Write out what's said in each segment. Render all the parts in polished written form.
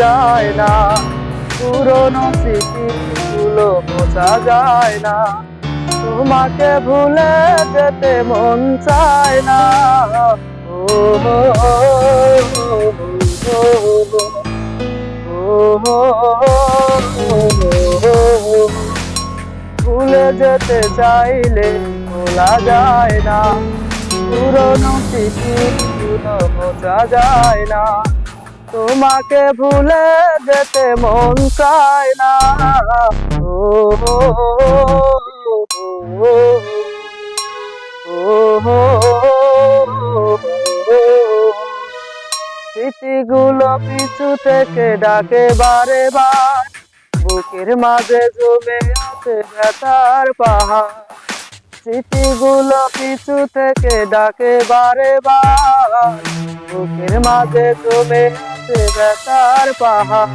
যায় না, পুরনো স্মৃতিগুলো মোছা যায় না, তোমাকে ভুলে যেতে মন চায় না। ও হো হো হো হো হো, ভুলে যেতে চাইলে ভোলা যায় না, পুরনো স্মৃতিগুলো মোছা যায় না, তোমাকে ভুলে যেতে মন চায় না। ও হো হো হো স্মৃতিগুলো পিছু থেকে ডাকে বারে বার, বুকের মাঝে জমে আছে ব্যথার পাহাড়। স্মৃতিগুলো পিছু থেকে ডাকে বারে বার, বুকের মাঝে জমে আছে ব্যথার পাহাড়।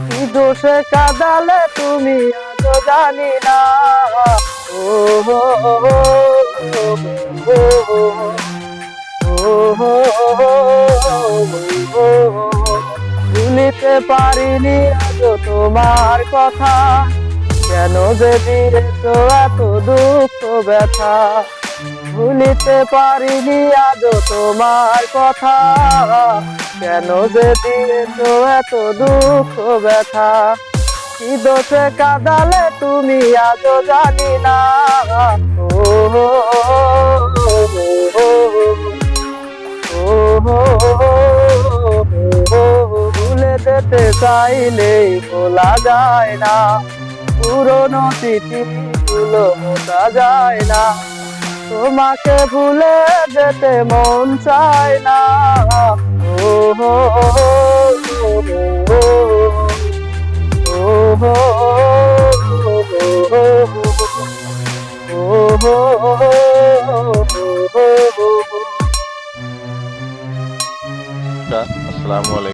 কি দোষে কাঁদালে তুমি আজও জানি না। ও হো হো হো হো হো, ভুলিতে পারিনি আজও তোমার কথা, কেন যে দিয়েছ এত দুঃখ ব্যথা। ভুলিতে পারিনি আজও তোমার কথা, কেন যে দিয়েছ এত দুঃখ ব্যথা। কি দোষে কাঁদালে তুমি আজও জানি না। ও হো ভুলে যেতে চাইলেই ভোলা যায় না, পুরনো স্মৃতিগুলো মোছা যায় না, তোমাকে ভুলে যেতে মন চায় না। ও হো আসসালামু আলাইকুম।